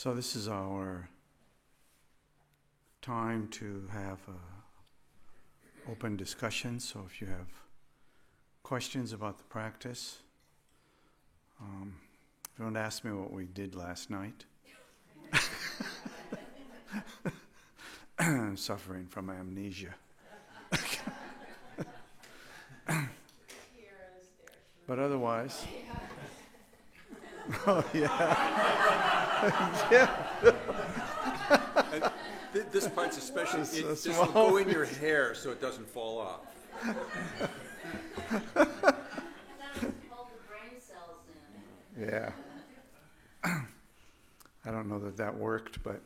So this is our time to have open discussion. So if you have questions about the practice, don't ask me what we did last night. I'm suffering from amnesia. But otherwise, oh yeah, yeah. This part's especially, this will small go in your hair so it doesn't fall off. Yeah. I don't know that worked, but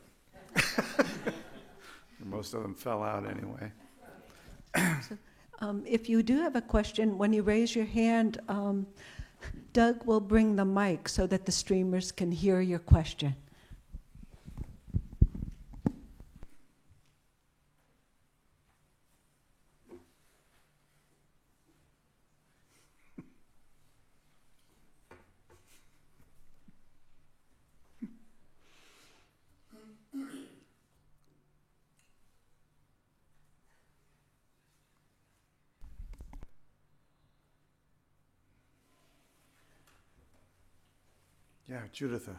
most of them fell out anyway. If you do have a question, when you raise your hand, Doug will bring the mic so that the streamers can hear your question. Yeah, Juditha.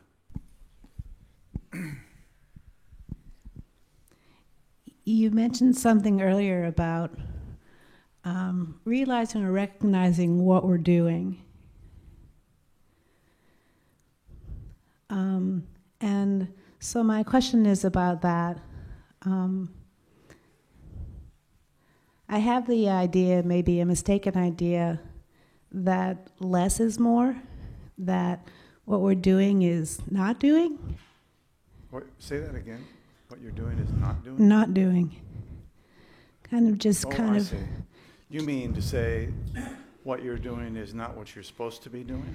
You mentioned something earlier about realizing or recognizing what we're doing. And so my question is about that. I have the idea, maybe a mistaken idea, that less is more, that what we're doing is not doing. Say that again. What you're doing is not doing? Not doing. Kind of just I see. You mean to say what you're doing is not what you're supposed to be doing?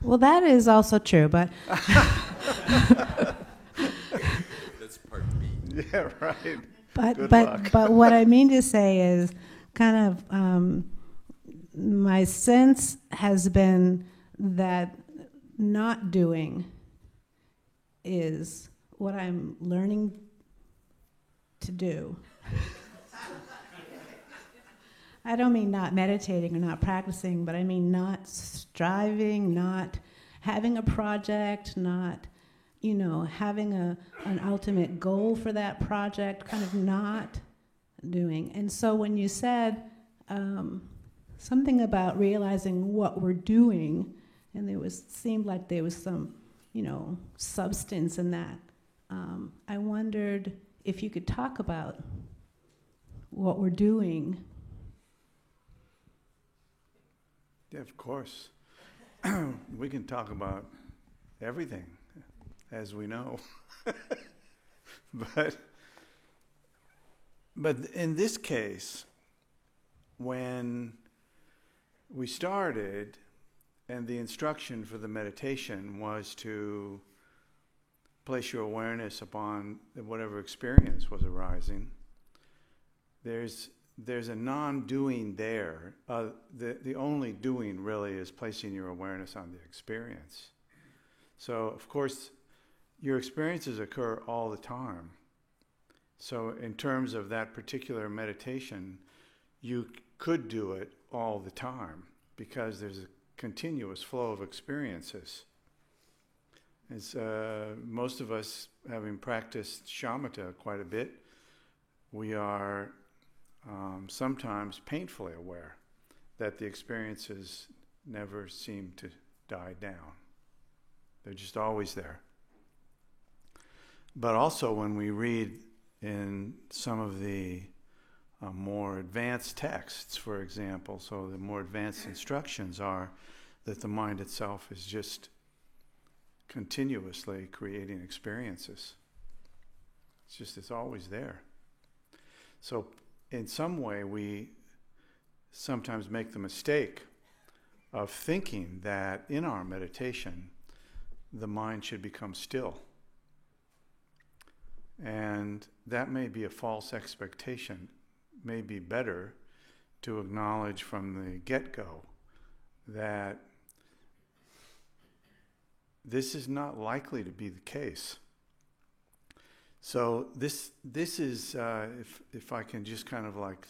Well, that is also true, but... That's part B. Yeah, right. But what I mean to say is kind of my sense has been that not doing is what I'm learning to do. I don't mean not meditating or not practicing, but I mean not striving, not having a project, not, having an ultimate goal for that project, kind of not doing. And so when you said something about realizing what we're doing, and seemed like there was some, substance in that, I wondered if you could talk about what we're doing. Yeah, of course. We can talk about everything, as we know. But in this case, when we started, and the instruction for the meditation was to place your awareness upon whatever experience was arising, there's a non-doing there. The only doing really is placing your awareness on the experience. So, of course, your experiences occur all the time. So in terms of that particular meditation, you could do it all the time because there's a continuous flow of experiences. As most of us, having practiced shamatha quite a bit, we are sometimes painfully aware that the experiences never seem to die down. They're just always there. But also when we read in some of the more advanced texts, for example, so the more advanced instructions are that the mind itself is just continuously creating experiences. It's always there. So in some way, we sometimes make the mistake of thinking that in our meditation, the mind should become still. And that may be a false expectation. It may be better to acknowledge from the get-go that this is not likely to be the case. So this is, if I can just kind of like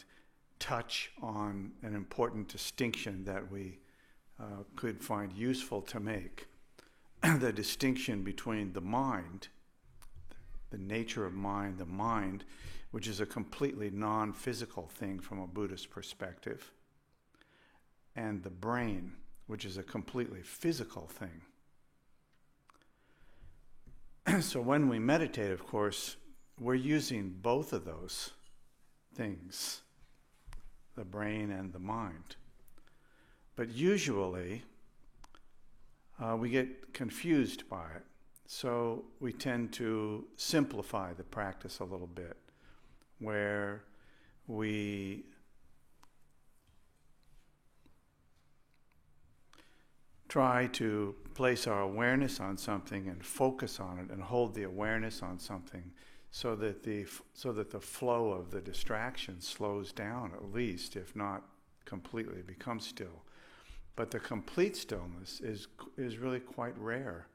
touch on an important distinction that we could find useful to make, the distinction between the mind, the nature of mind, the mind, which is a completely non-physical thing from a Buddhist perspective, and the brain, which is a completely physical thing. So when we meditate, of course, we're using both of those things, the brain and the mind. But usually, we get confused by it. So we tend to simplify the practice a little bit, where we try to place our awareness on something and focus on it and hold the awareness on something so that the flow of the distraction slows down, at least, if not completely becomes still. But the complete stillness is really quite rare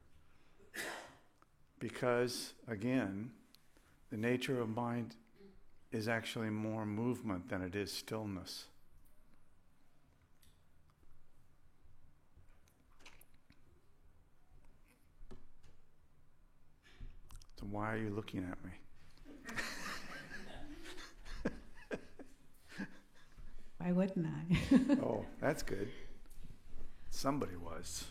because, again, the nature of mind is actually more movement than it is stillness. So why are you looking at me? Why wouldn't I? Oh, that's good. Somebody was.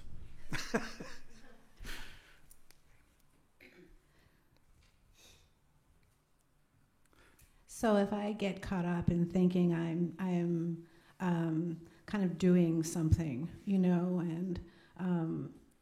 So if I get caught up in thinking I am kind of doing something, and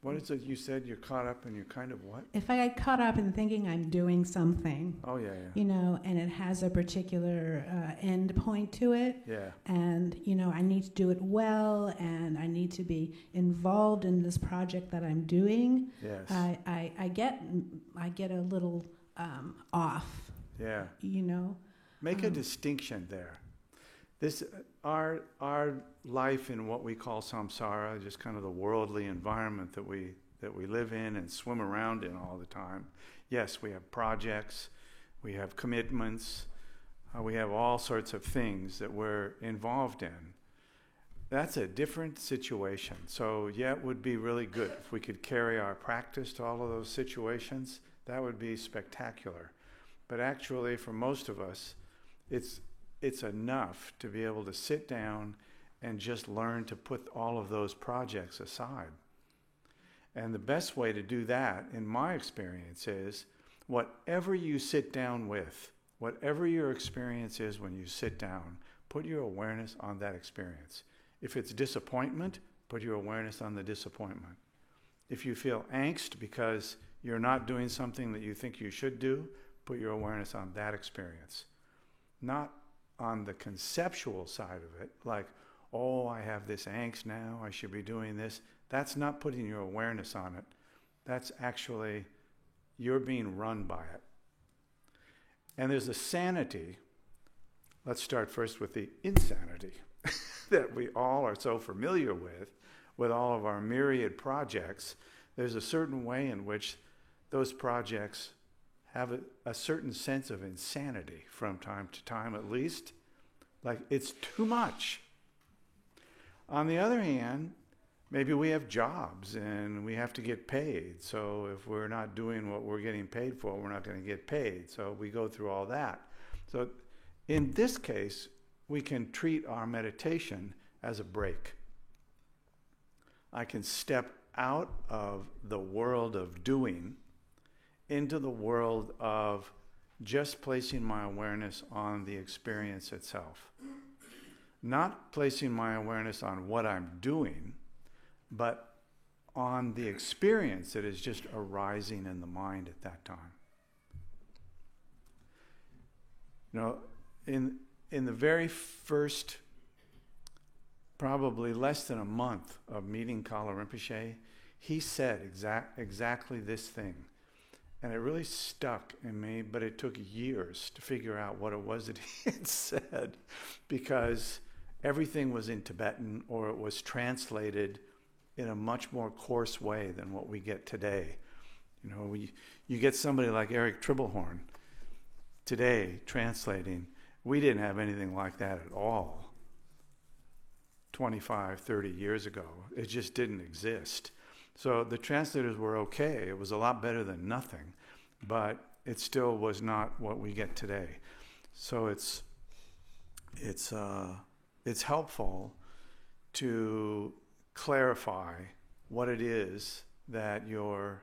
What is it you said? You're caught up and you're kind of what? if I get caught up in thinking I'm doing something, Oh, yeah. and it has a particular end point to it, Yeah. and I need to do it well, and I need to be involved in this project that I'm doing, Yes. I get a little off, Yeah. Make a distinction there. This our life in what we call samsara, just kind of the worldly environment that we live in and swim around in all the time. Yes, we have projects, we have commitments, we have all sorts of things that we're involved in. That's a different situation. So yeah, it would be really good if we could carry our practice to all of those situations. That would be spectacular. But actually, for most of us, it's enough to be able to sit down and just learn to put all of those projects aside. And the best way to do that, in my experience, is whatever you sit down with, whatever your experience is when you sit down, put your awareness on that experience. If it's disappointment, put your awareness on the disappointment. If you feel angst because you're not doing something that you think you should do, put your awareness on that experience. Not on the conceptual side of it, like, oh, I have this angst now, I should be doing this. That's not putting your awareness on it. That's actually, you're being run by it. And there's a sanity. Let's start first with the insanity that we all are so familiar with all of our myriad projects. There's a certain way in which those projects have a certain sense of insanity from time to time, at least. Like, it's too much. On the other hand, maybe we have jobs and we have to get paid. So if we're not doing what we're getting paid for, we're not going to get paid. So we go through all that. So in this case, we can treat our meditation as a break. I can step out of the world of doing into the world of just placing my awareness on the experience itself. Not placing my awareness on what I'm doing, but on the experience that is just arising in the mind at that time. In the very first, probably less than a month of meeting Kala Rinpoche, he said exactly this thing. And it really stuck in me, but it took years to figure out what it was that he had said, because everything was in Tibetan or it was translated in a much more coarse way than what we get today. You know, you get somebody like Eric Tribblehorn today translating. We didn't have anything like that at all 25, 30 years ago. It just didn't exist. So the translators were okay. It was a lot better than nothing, but it still was not what we get today. So it's helpful to clarify what it is that you're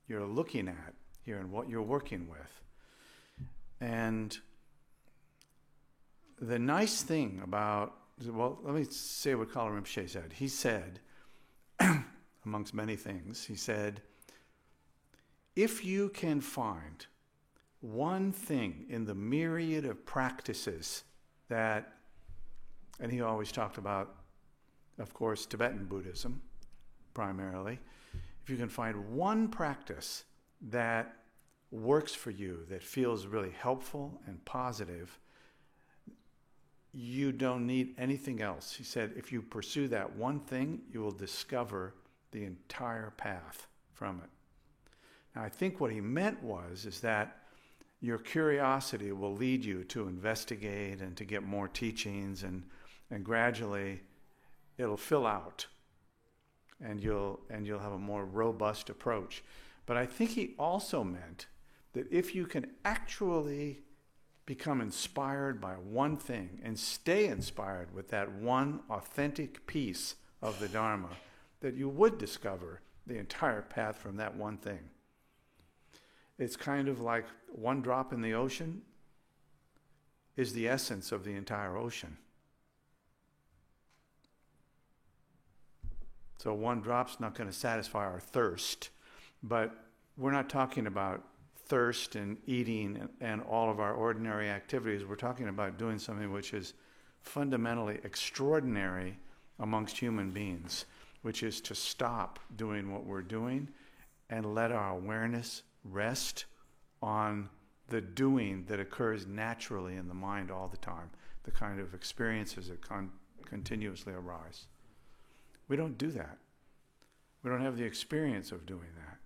looking at here and what you're working with. And the nice thing about, well, let me say what Kala Rinpoche said. He said, amongst many things, he said, if you can find one thing in the myriad of practices that, and he always talked about, of course, Tibetan Buddhism primarily, if you can find one practice that works for you, that feels really helpful and positive, you don't need anything else. He said, if you pursue that one thing, you will discover the entire path from it. Now, I think what he meant is that your curiosity will lead you to investigate and to get more teachings, and gradually it'll fill out, and you'll have a more robust approach. But I think he also meant that if you can actually become inspired by one thing and stay inspired with that one authentic piece of the Dharma, that you would discover the entire path from that one thing. It's kind of like one drop in the ocean is the essence of the entire ocean. So one drop's not going to satisfy our thirst, but we're not talking about thirst and eating and all of our ordinary activities. We're talking about doing something which is fundamentally extraordinary amongst human beings, which is to stop doing what we're doing and let our awareness rest on the doing that occurs naturally in the mind all the time, the kind of experiences that continuously arise. We don't do that. We don't have the experience of doing that.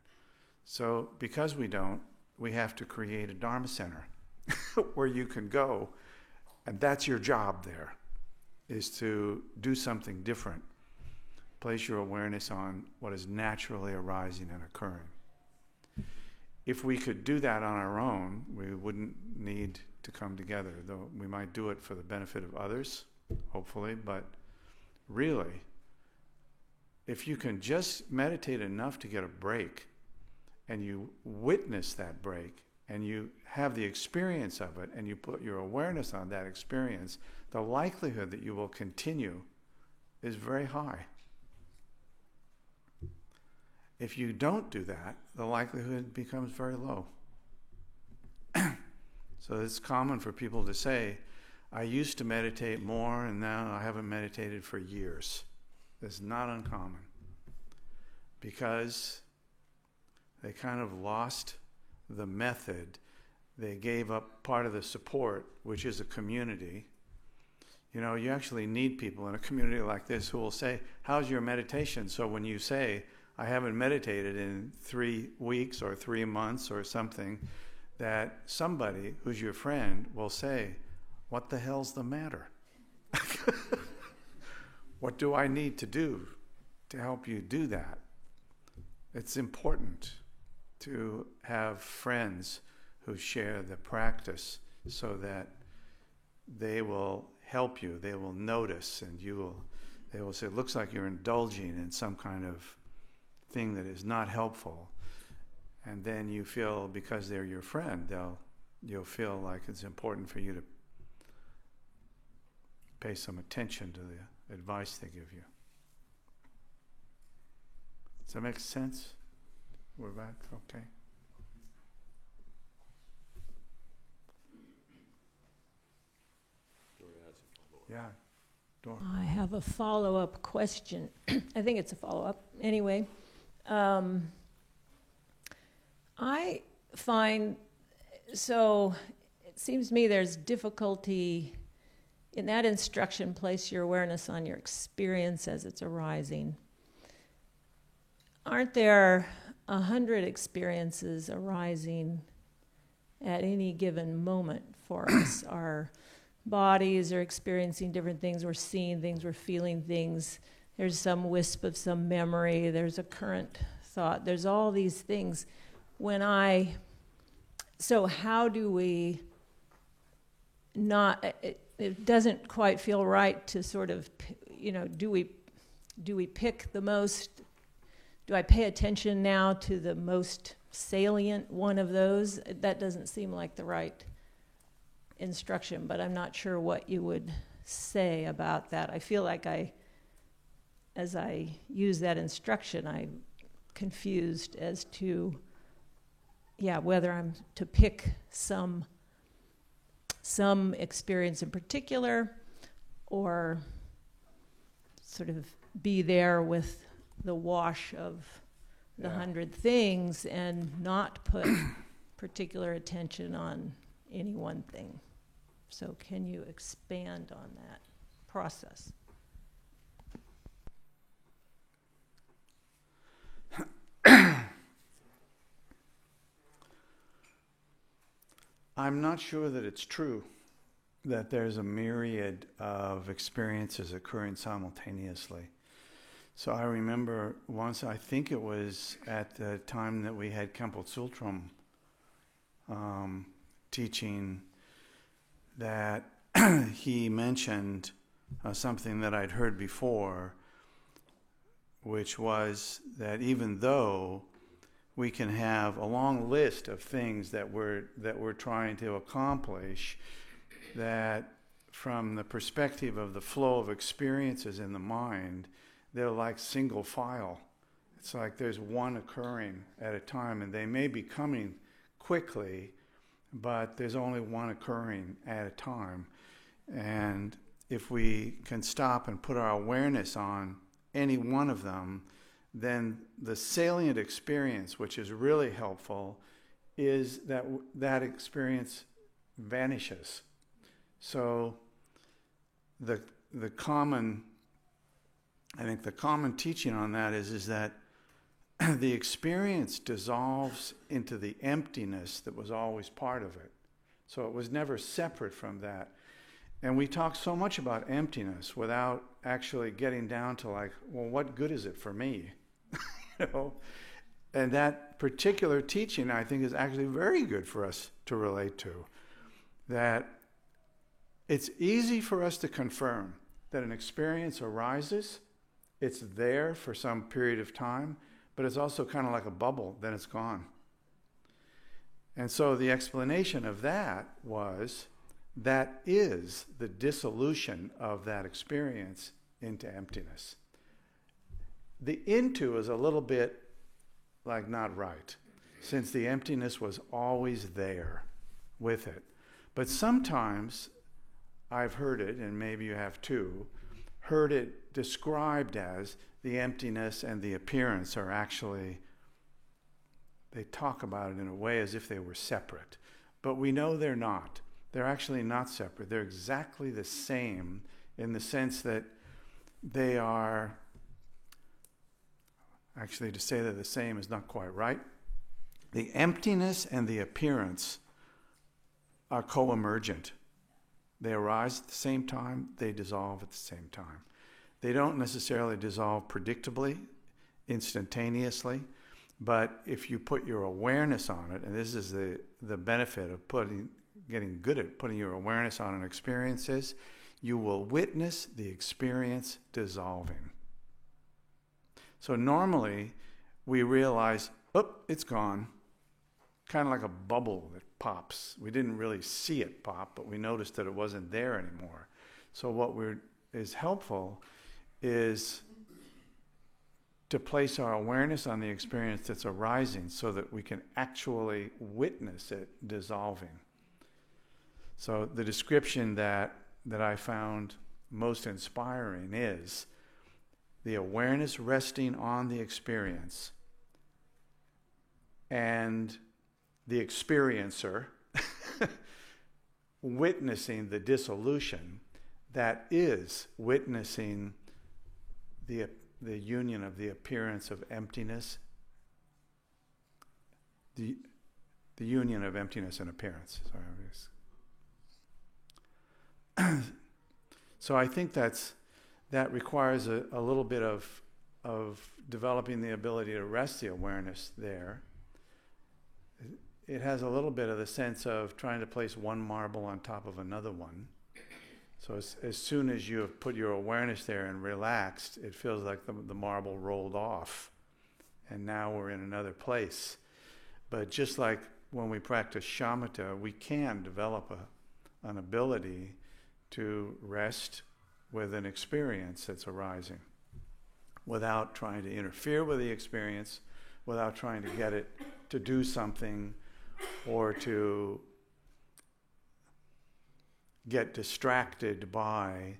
So because we don't, we have to create a Dharma center where you can go, and that's your job there, is to do something different. Place your awareness on what is naturally arising and occurring. If we could do that on our own, we wouldn't need to come together, though we might do it for the benefit of others, hopefully, but really, if you can just meditate enough to get a break, and you witness that break, and you have the experience of it, and you put your awareness on that experience, the likelihood that you will continue is very high. If you don't do that, the likelihood becomes very low. So it's common for people to say, I used to meditate more and now I haven't meditated for years. It's not uncommon because they kind of lost the method. They gave up part of the support, which is a community. You know, you actually need people in a community like this who will say, how's your meditation? So when you say, I haven't meditated in 3 weeks or 3 months or something, that somebody who's your friend will say, what the hell's the matter? What do I need to do to help you do that? It's important to have friends who share the practice so that they will help you, they will notice, and they will say, it looks like you're indulging in some kind of thing that is not helpful. And then you feel, because they're your friend, you'll feel like it's important for you to pay some attention to the advice they give you. Does that make sense? We're back? Okay. Yeah. Dora. I have a follow-up question. I think it's a follow-up. Anyway, I find, so it seems to me there's difficulty in that instruction, place your awareness on your experience as it's arising. aren't there 100 experiences arising at any given moment for us? Our bodies are experiencing different things. We're seeing things, we're feeling things. There's some wisp of some memory. There's a current thought. There's all these things. So how do we not, it doesn't quite feel right to sort of, do we pick the most, do I pay attention now to the most salient one of those? That doesn't seem like the right instruction, but I'm not sure what you would say about that. I feel like as I use that instruction, I'm confused as to, whether I'm to pick some experience in particular, or sort of be there with the wash of the 100 things and not put particular attention on any one thing. So can you expand on that process? I'm not sure that it's true that there's a myriad of experiences occurring simultaneously. So I remember once, I think it was at the time that we had Kempo Tsultrim teaching, that he mentioned something that I'd heard before, which was that even though we can have a long list of things that we're trying to accomplish, that from the perspective of the flow of experiences in the mind, they're like single file. It's like there's one occurring at a time, and they may be coming quickly, but there's only one occurring at a time. And if we can stop and put our awareness on any one of them, then the salient experience, which is really helpful, is that experience vanishes. So the common teaching on that is that the experience dissolves into the emptiness that was always part of it. So it was never separate from that. And we talk so much about emptiness without actually getting down to like, well, what good is it for me? And that particular teaching, I think, is actually very good for us to relate to. That it's easy for us to confirm that an experience arises, it's there for some period of time, but it's also kind of like a bubble, then it's gone. And so the explanation of that was, that is the dissolution of that experience into emptiness. The into is a little bit like not right, since the emptiness was always there with it. But sometimes I've heard it, and maybe you have too, heard it described as the emptiness and the appearance are actually, they talk about it in a way as if they were separate. But we know they're not. They're actually not separate. They're exactly the same in the sense that they are, actually to say they're the same is not quite right. The emptiness and the appearance are co-emergent. They arise at the same time, they dissolve at the same time. They don't necessarily dissolve predictably, instantaneously, but if you put your awareness on it, and this is the benefit of getting good at putting your awareness on an experience, is you will witness the experience dissolving. So normally we realize, oh, it's gone. Kind of like a bubble that pops. We didn't really see it pop, but we noticed that it wasn't there anymore. So what is helpful is to place our awareness on the experience that's arising so that we can actually witness it dissolving. So the description that I found most inspiring is the awareness resting on the experience and the experiencer witnessing the dissolution that is witnessing the the union of the appearance of emptiness, the union of emptiness and appearance. Sorry. So I think that requires a little bit of developing the ability to rest the awareness there. It has a little bit of the sense of trying to place one marble on top of another one. So as soon as you have put your awareness there and relaxed, it feels like the marble rolled off, and now we're in another place. But just like when we practice shamatha, we can develop an ability to rest with an experience that's arising without trying to interfere with the experience, without trying to get it to do something or to get distracted by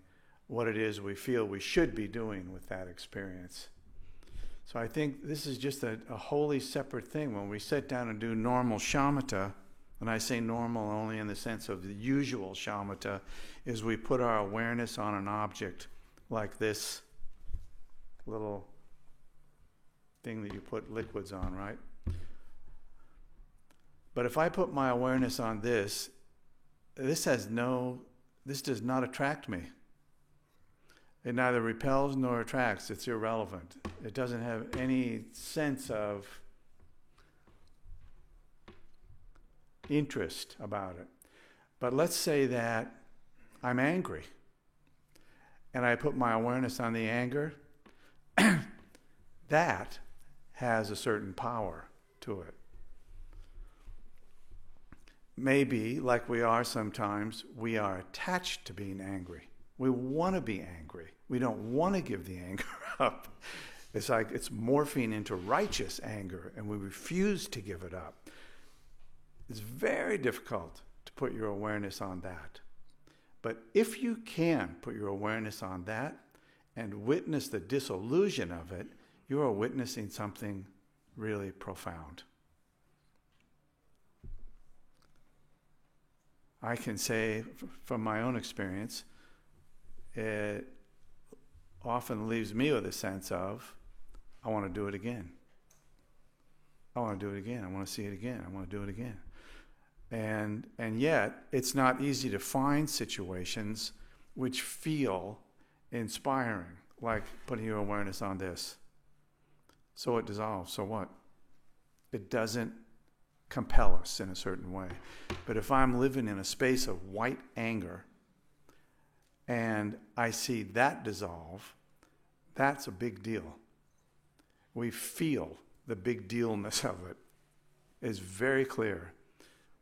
what it is we feel we should be doing with that experience. So I think this is just a wholly separate thing. When we sit down and do normal shamatha, and I say normal only in the sense of the usual shamatha, is we put our awareness on an object like this little thing that you put liquids on, right? But if I put my awareness on this does not attract me. It neither repels nor attracts. It's irrelevant. It doesn't have any sense of interest about it. But let's say that I'm angry and I put my awareness on the anger. That has a certain power to it. Maybe, like we are sometimes, we are attached to being angry. We want to be angry. We don't want to give the anger up. It's like it's morphing into righteous anger, and we refuse to give it up. It's very difficult to put your awareness on that. But if you can put your awareness on that and witness the disillusion of it, you are witnessing something really profound. I can say from my own experience, it often leaves me with a sense of, I want to do it again. I want to do it again. I want to see it again. I want to do it again. And yet, it's not easy to find situations which feel inspiring, like putting your awareness on this. So it dissolves. So what? It doesn't compel us in a certain way. But if I'm living in a space of white anger and I see that dissolve, that's a big deal. We feel the big dealness of it. It's very clear.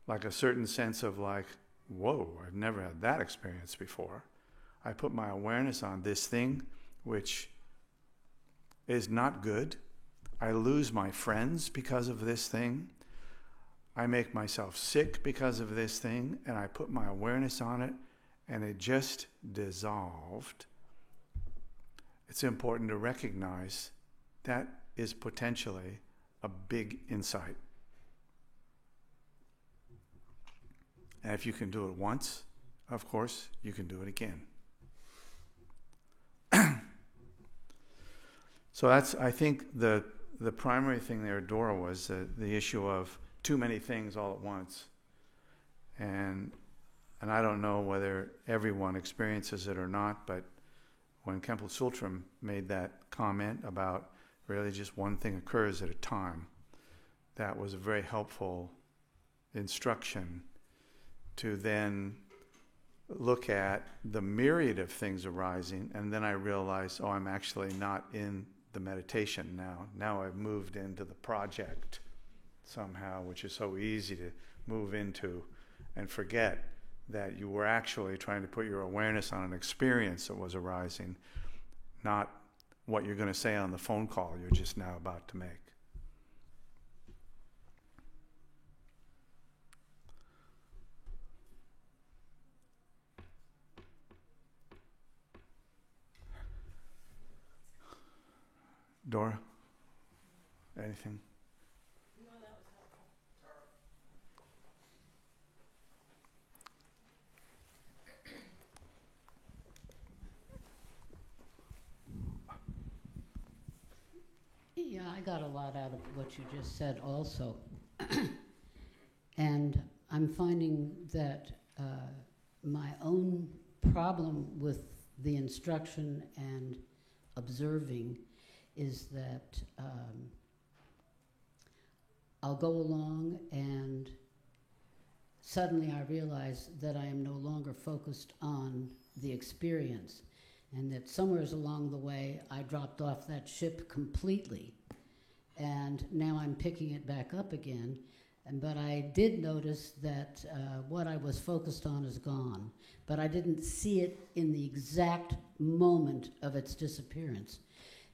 Like a certain sense of like, whoa, I've never had that experience before. I put my awareness on this thing, which is not good. I lose my friends because of this thing. I make myself sick because of this thing, and I put my awareness on it, and it just dissolved. It's important to recognize that is potentially a big insight. And if you can do it once, of course, you can do it again. So that's, I think, the primary thing there, Dora, was the issue of too many things all at once. And I don't know whether everyone experiences it or not, but when Khenpo Sultram made that comment about really just one thing occurs at a time, that was a very helpful instruction to then look at the myriad of things arising, and then I realized, oh, I'm actually not in the meditation now. Now I've moved into the project somehow, which is so easy to move into and forget that you were actually trying to put your awareness on an experience that was arising, not what you're going to say on the phone call you're just now about to make. Dora, anything? got a lot out of what you just said also. And I'm finding that my own problem with the instruction and observing is that I'll go along and suddenly I realize that I am no longer focused on the experience, and that somewhere along the way I dropped off that ship completely, and now I'm picking it back up again. But I did notice that what I was focused on is gone, but I didn't see it in the exact moment of its disappearance.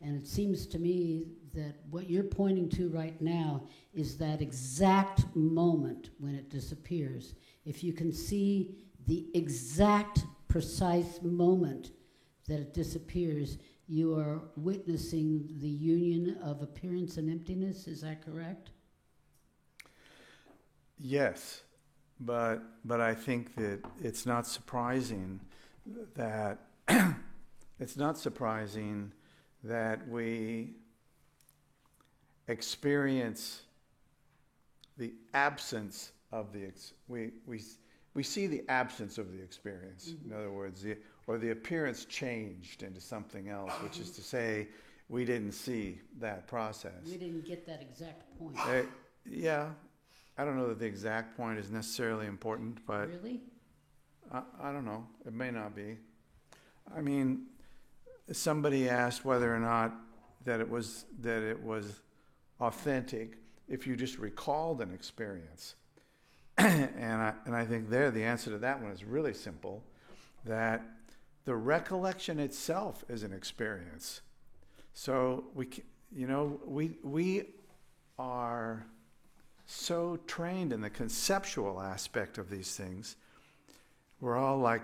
And it seems to me that what you're pointing to right now is that exact moment when it disappears. If you can see the exact, precise moment that it disappears, you are witnessing the union of appearance and emptiness. Is that correct? Yes, but I think that it's not surprising that we experience the absence of we see the absence of the experience. Mm-hmm. In other words, the appearance changed into something else, which is to say, we didn't see that process. We didn't get that exact point. Yeah. I don't know that the exact point is necessarily important, but really, I don't know. It may not be. I mean, somebody asked whether or not that it was authentic if you just recalled an experience, and I think the answer to that one is really simple. That the recollection itself is an experience. So we are so trained in the conceptual aspect of these things. We're all like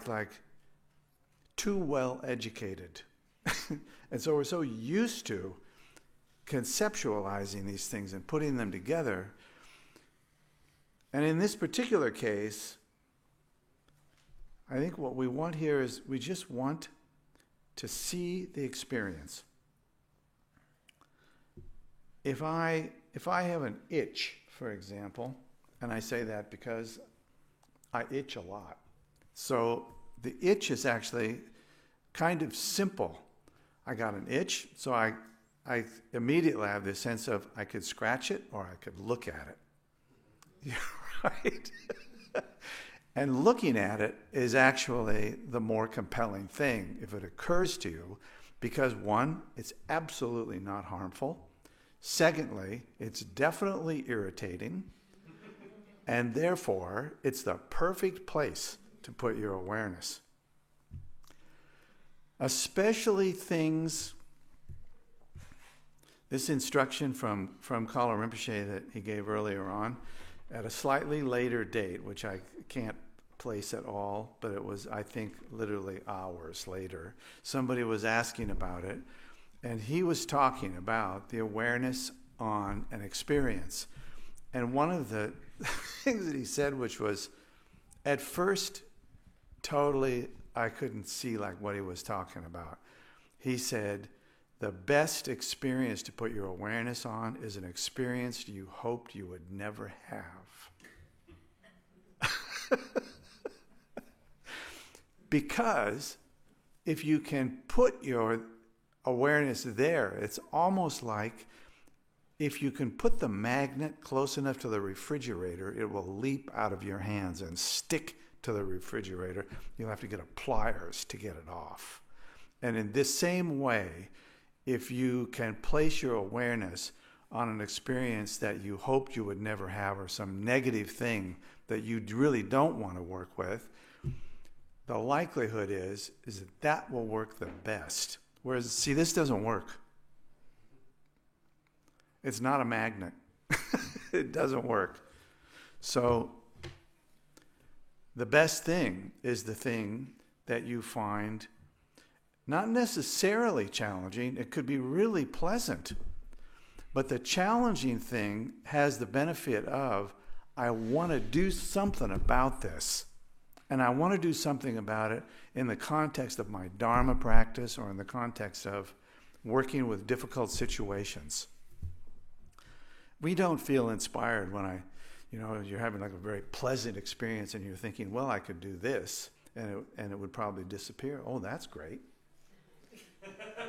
too well educated. And so we're so used to conceptualizing these things and putting them together. And in this particular case, I think what we want here is we just want to see the experience. If I have an itch, for example, and I say that because I itch a lot. So the itch is actually kind of simple. I got an itch, so I immediately have this sense of I could scratch it or I could look at it. Yeah, right? And looking at it is actually the more compelling thing if it occurs to you, because one, it's absolutely not harmful. Secondly, it's definitely irritating, and therefore, it's the perfect place to put your awareness. Especially things, this instruction from Kala Rinpoche that he gave earlier on, at a slightly later date, which I can't place at all, but it was, I think, literally hours later, somebody was asking about it. And he was talking about the awareness on an experience. And one of the things that he said, which was, at first, totally, I couldn't see like what he was talking about. He said, the best experience to put your awareness on is an experience you hoped you would never have. Because if you can put your awareness there, it's almost like if you can put the magnet close enough to the refrigerator, it will leap out of your hands and stick to the refrigerator. You'll have to get a pliers to get it off. And in this same way, if you can place your awareness on an experience that you hoped you would never have, or some negative thing that you really don't want to work with, the likelihood is that will work the best. Whereas, see, this doesn't work. It's not a magnet. It doesn't work. So the best thing is the thing that you find not necessarily challenging. It could be really pleasant. But the challenging thing has the benefit of, I want to do something about this. And I want to do something about it in the context of my Dharma practice or in the context of working with difficult situations. We don't feel inspired when you're having like a very pleasant experience and you're thinking, well, I could do this and it would probably disappear. Oh, that's great.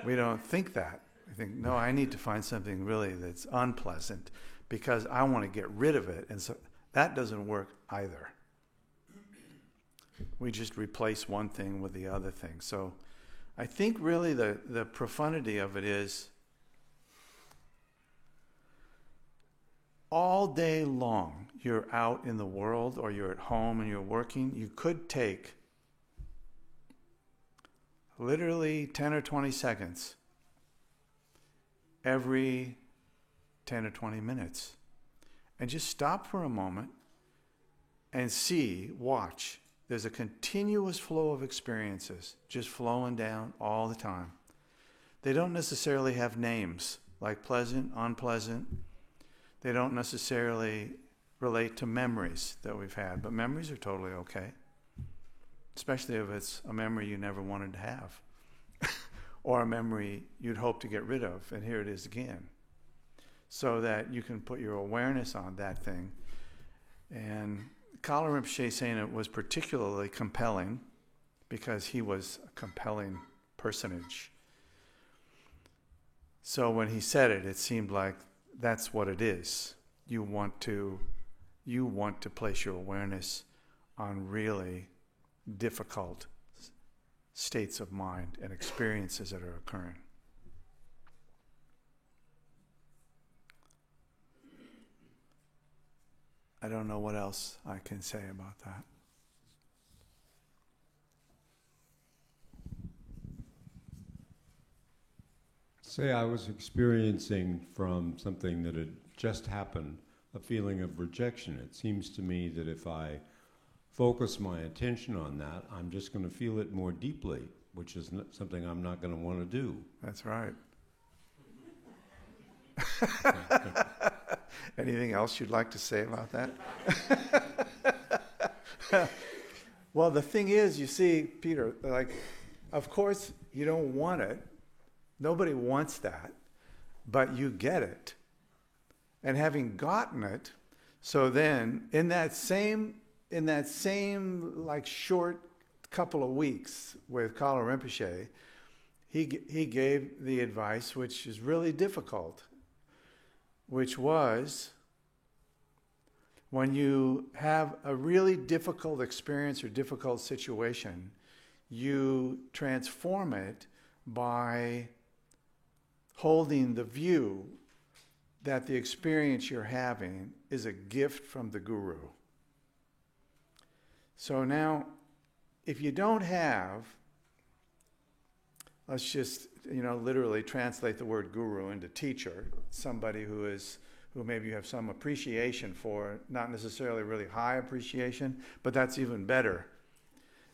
We don't think that. We think, no, I need to find something really that's unpleasant because I want to get rid of it. And so that doesn't work either. We just replace one thing with the other thing. So I think really the profundity of it is all day long you're out in the world or you're at home and you're working. You could take literally 10 or 20 seconds every 10 or 20 minutes and just stop for a moment and watch. There's a continuous flow of experiences just flowing down all the time. They don't necessarily have names like pleasant, unpleasant. They don't necessarily relate to memories that we've had, but memories are totally okay, especially if it's a memory you never wanted to have or a memory you'd hope to get rid of, and here it is again, so that you can put your awareness on that thing. And Kala Rinpoche saying it was particularly compelling because he was a compelling personage. So when he said it, it seemed like that's what it is. You want to place your awareness on really difficult states of mind and experiences that are occurring. I don't know what else I can say about that. Say I was experiencing from something that had just happened, a feeling of rejection. It seems to me that if I focus my attention on that, I'm just going to feel it more deeply, which is something I'm not going to want to do. That's right. Anything else you'd like to say about that? Well, the thing is, you see, Peter, like, of course you don't want it. Nobody wants that, but you get it. And having gotten it, so then in that same like short couple of weeks with Kala Rinpoche, he gave the advice which is really difficult, which was when you have a really difficult experience or difficult situation, you transform it by holding the view that the experience you're having is a gift from the Guru. So now, if you don't have, let's just, literally translate the word guru into teacher, somebody who maybe you have some appreciation for, not necessarily really high appreciation, but that's even better.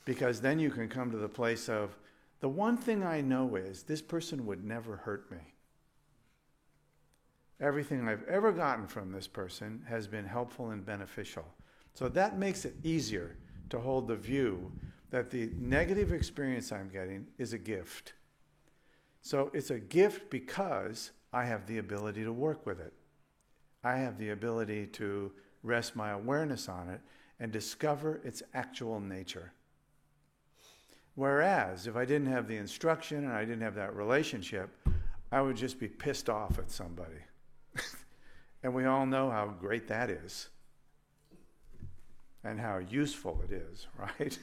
Because then you can come to the place of, the one thing I know is this person would never hurt me. Everything I've ever gotten from this person has been helpful and beneficial. So that makes it easier to hold the view that the negative experience I'm getting is a gift. So it's a gift because I have the ability to work with it. I have the ability to rest my awareness on it and discover its actual nature. Whereas if I didn't have the instruction and I didn't have that relationship, I would just be pissed off at somebody. And we all know how great that is and how useful it is, right?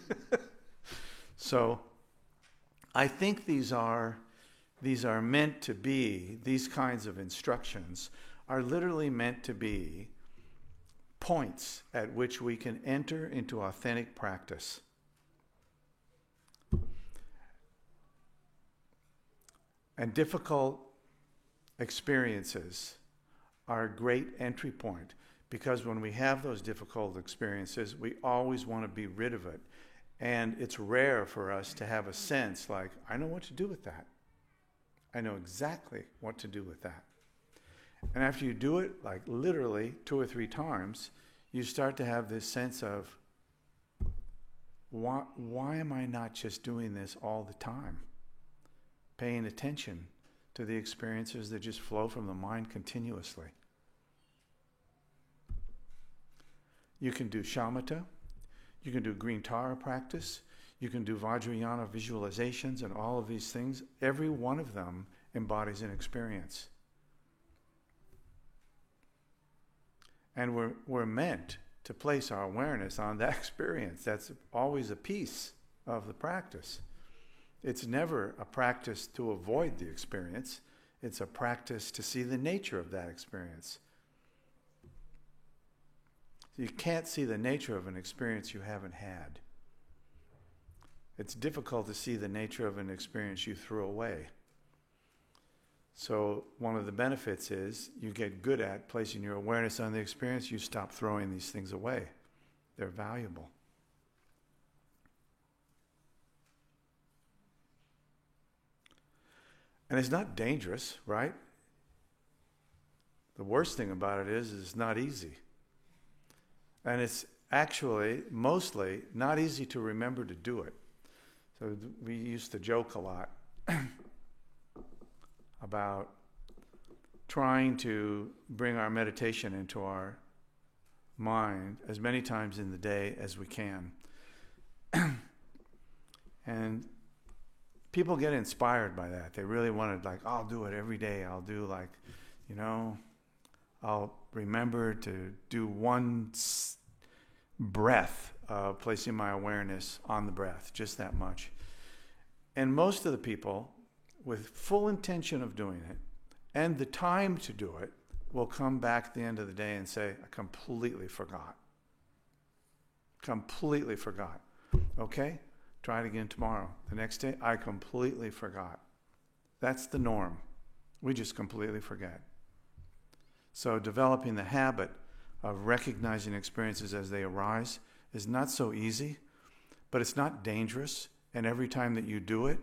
So I think these are meant to be, these kinds of instructions are literally meant to be points at which we can enter into authentic practice. And difficult experiences are a great entry point, because when we have those difficult experiences, we always want to be rid of it. And it's rare for us to have a sense like, I know what to do with that. I know exactly what to do with that. And after you do it, like literally 2 or 3 times, you start to have this sense of, why am I not just doing this all the time? Paying attention to the experiences that just flow from the mind continuously. You can do shamatha. You can do green Tara practice. You can do Vajrayana visualizations and all of these things. Every one of them embodies an experience. And we're meant to place our awareness on that experience. That's always a piece of the practice. It's never a practice to avoid the experience. It's a practice to see the nature of that experience. You can't see the nature of an experience you haven't had. It's difficult to see the nature of an experience you threw away. So one of the benefits is you get good at placing your awareness on the experience, you stop throwing these things away. They're valuable. And it's not dangerous, right? The worst thing about it is it's not easy. And it's actually mostly not easy to remember to do it. So we used to joke a lot about trying to bring our meditation into our mind as many times in the day as we can. And people get inspired by that. They really want to, like, I'll do it every day. I'll do, like, you know, I'll remember to do one breath of placing my awareness on the breath, just that much. And most of the people, with full intention of doing it and the time to do it, will come back at the end of the day and say, I completely forgot. Completely forgot. Okay? Try it again tomorrow. The next day, I completely forgot. That's the norm. We just completely forget. So developing the habit of recognizing experiences as they arise is not so easy, but it's not dangerous. And every time that you do it,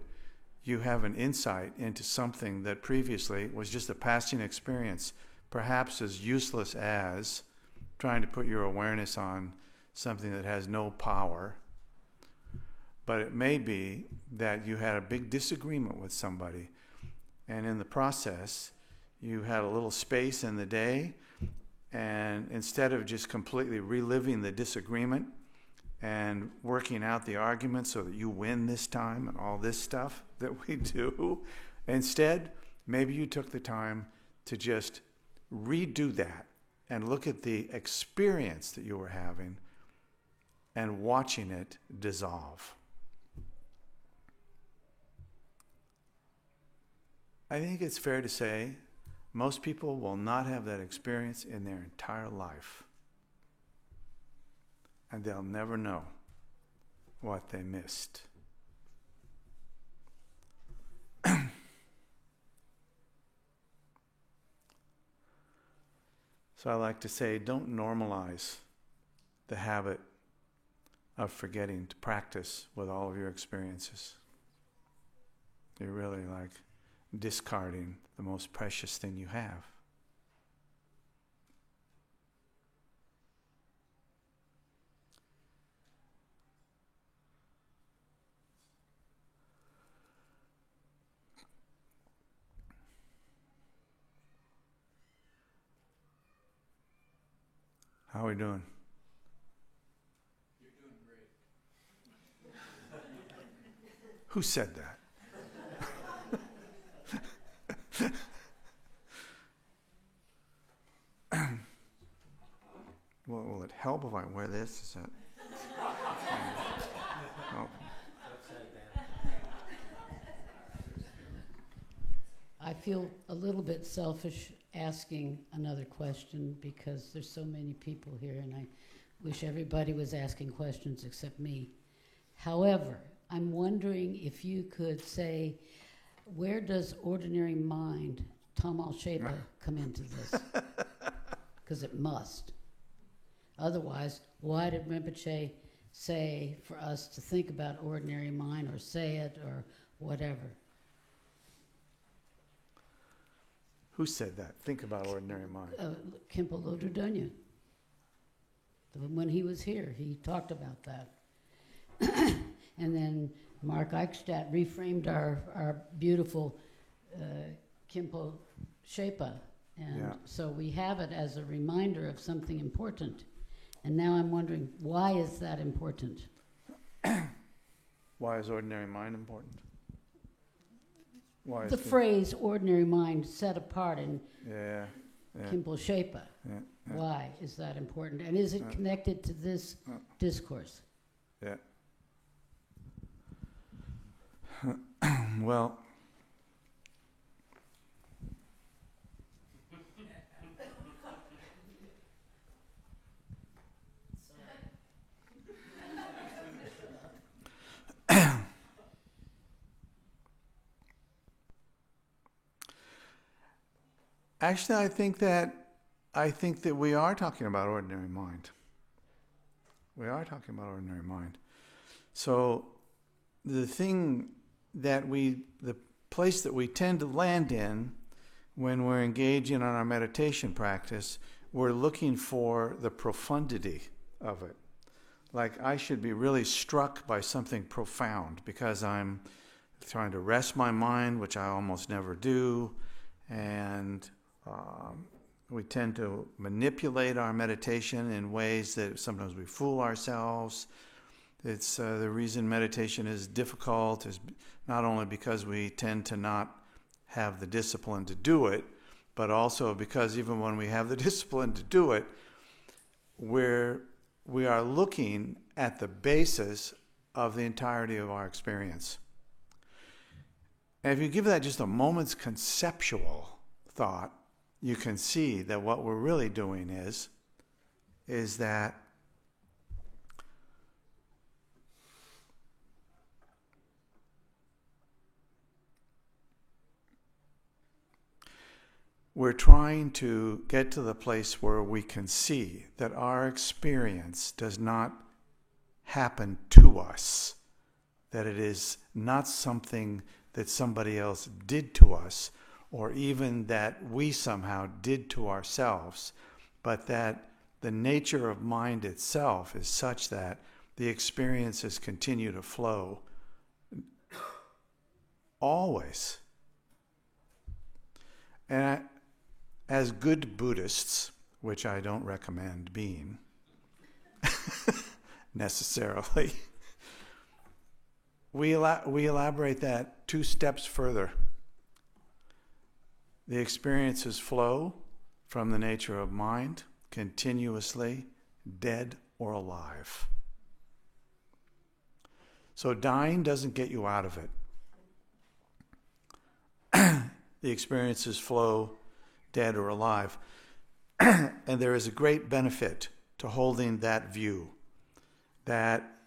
you have an insight into something that previously was just a passing experience, perhaps as useless as trying to put your awareness on something that has no power. But it may be that you had a big disagreement with somebody, and in the process, you had a little space in the day, and instead of just completely reliving the disagreement and working out the argument so that you win this time and all this stuff that we do, instead, maybe you took the time to just redo that and look at the experience that you were having and watching it dissolve. I think it's fair to say most people will not have that experience in their entire life. And they'll never know what they missed. So I like to say, don't normalize the habit of forgetting to practice with all of your experiences. You're really like discarding the most precious thing you have. How are we doing? You're doing great. Who said that? Well, will it help if I wear this? Is that? Oh. I feel a little bit selfish asking another question because there's so many people here and I wish everybody was asking questions except me. However, I'm wondering if you could say, where does ordinary mind, Tamal Shepa, come into this? Because it must. Otherwise, why did Rinpoche say for us to think about ordinary mind or say it or whatever? Who said that? Think about ordinary mind. Khenpo Lodro Dunya. When he was here, he talked about that. And then Mark Eichstadt reframed our beautiful Khenpo Shepa. And so we have it as a reminder of something important. And now I'm wondering, why is that important? Why is ordinary mind important? Why is The phrase ordinary mind set apart in Yeah. Kimball Shepa. Yeah. Why is that important? And is it connected to this discourse? Yeah. Well, actually, I think that we are talking about ordinary mind. We are talking about ordinary mind. So the place that we tend to land in when we're engaging in our meditation practice, we're looking for the profundity of it. Like, I should be really struck by something profound because I'm trying to rest my mind, which I almost never do, and we tend to manipulate our meditation in ways that sometimes we fool ourselves. It's the reason meditation is difficult is not only because we tend to not have the discipline to do it, but also because even when we have the discipline to do it, we are looking at the basis of the entirety of our experience. And if you give that just a moment's conceptual thought, you can see that what we're really doing is that we're trying to get to the place where we can see that our experience does not happen to us, that it is not something that somebody else did to us, or even that we somehow did to ourselves, but that the nature of mind itself is such that the experiences continue to flow always. And as good Buddhists, which I don't recommend being necessarily, we elaborate that 2 steps further. The experiences flow from the nature of mind, continuously, dead or alive. So dying doesn't get you out of it. The experiences flow dead or alive. And there is a great benefit to holding that view, that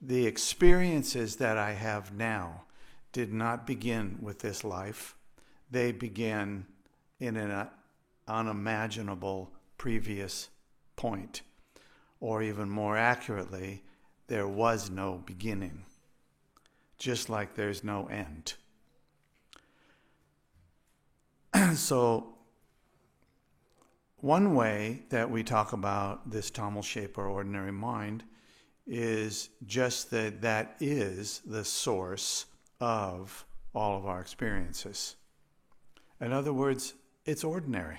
the experiences that I have now did not begin with this life. They began in an unimaginable previous point. Or even more accurately, there was no beginning, just like there's no end. So, one way that we talk about this Tamil shape or ordinary mind is just that is the source of all of our experiences. In other words, it's ordinary.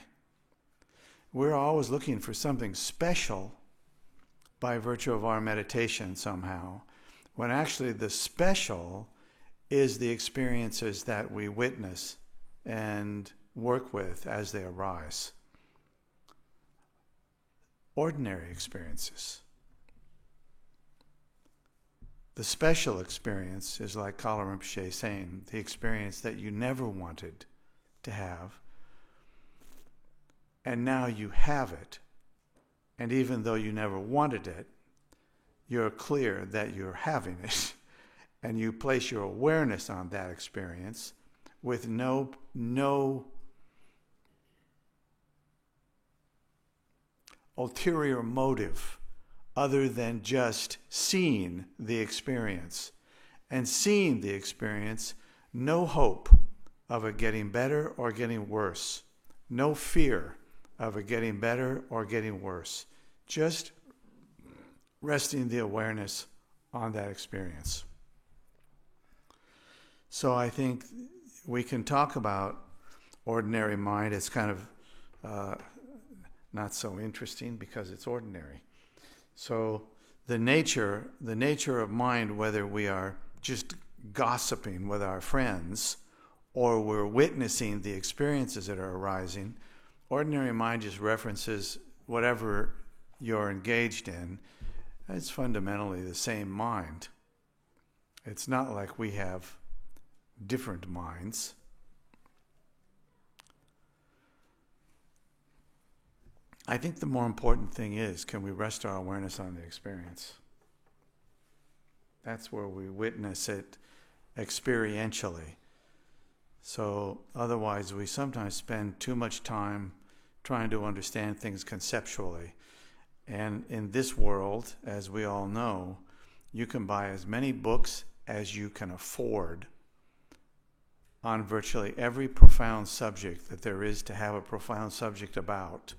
We're always looking for something special by virtue of our meditation somehow, when actually the special is the experiences that we witness and work with as they arise. Ordinary experiences. The special experience is like Kala Rinpoche saying, the experience that you never wanted to have, and now you have it. And even though you never wanted it, you're clear that you're having it, and you place your awareness on that experience with no ulterior motive other than just seeing the experience. And seeing the experience, no hope of it getting better or getting worse. No fear of it getting better or getting worse. Just resting the awareness on that experience. So I think we can talk about ordinary mind. It's kind of not so interesting because it's ordinary. So the nature of mind, whether we are just gossiping with our friends or we're witnessing the experiences that are arising, ordinary mind just references whatever you're engaged in. It's fundamentally the same mind. It's not like we have different minds. I think the more important thing is, can we rest our awareness on the experience? That's where we witness it experientially. So otherwise we sometimes spend too much time trying to understand things conceptually. And in this world, as we all know, you can buy as many books as you can afford on virtually every profound subject that there is to have a profound subject about.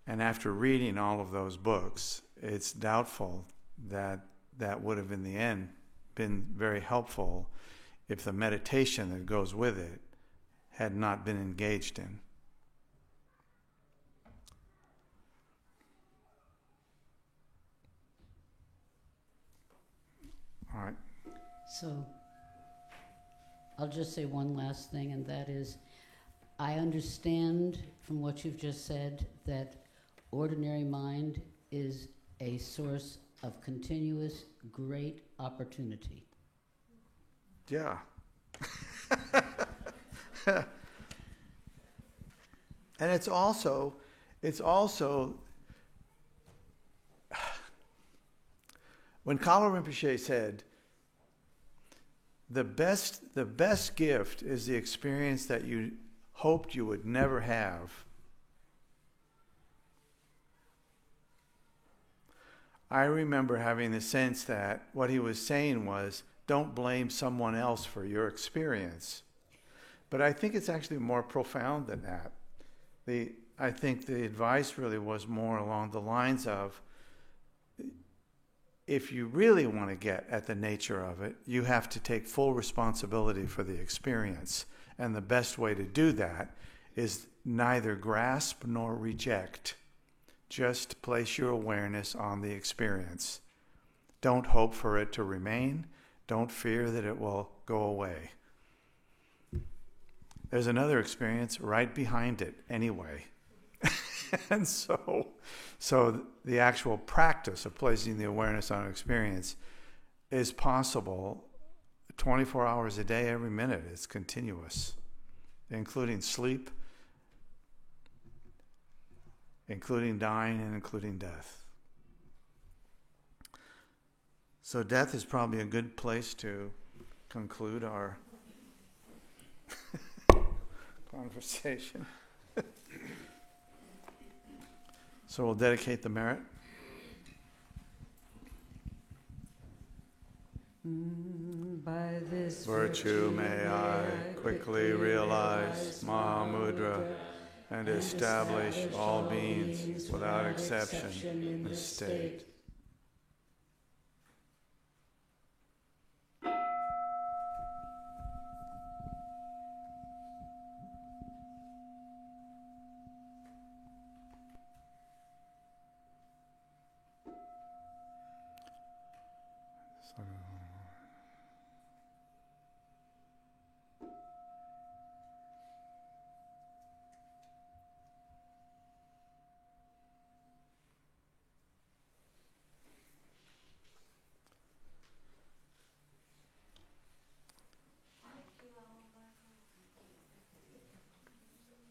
And after reading all of those books, it's doubtful that that would have in the end been very helpful if the meditation that goes with it had not been engaged in. All right. So I'll just say one last thing, and that is, I understand from what you've just said that ordinary mind is a source of continuous great opportunity. Yeah. And it's also when Kala Rinpoche said, the best gift is the experience that you hoped you would never have. I remember having the sense that what he was saying was, don't blame someone else for your experience. But I think it's actually more profound than that. I think the advice really was more along the lines of, if you really want to get at the nature of it, you have to take full responsibility for the experience. And the best way to do that is neither grasp nor reject. Just place your awareness on the experience. Don't hope for it to remain. Don't fear that it will go away. There's another experience right behind it anyway. And so the actual practice of placing the awareness on an experience is possible 24 hours a day, every minute. It's continuous, including sleep, including dying, and including death. So death is probably a good place to conclude our conversation. So we'll dedicate the merit. By this Virtue may I quickly realize Mahamudra and establish all beings without exception in this state.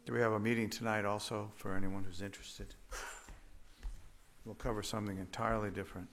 Do we have a meeting tonight also for anyone who's interested? We'll cover something entirely different.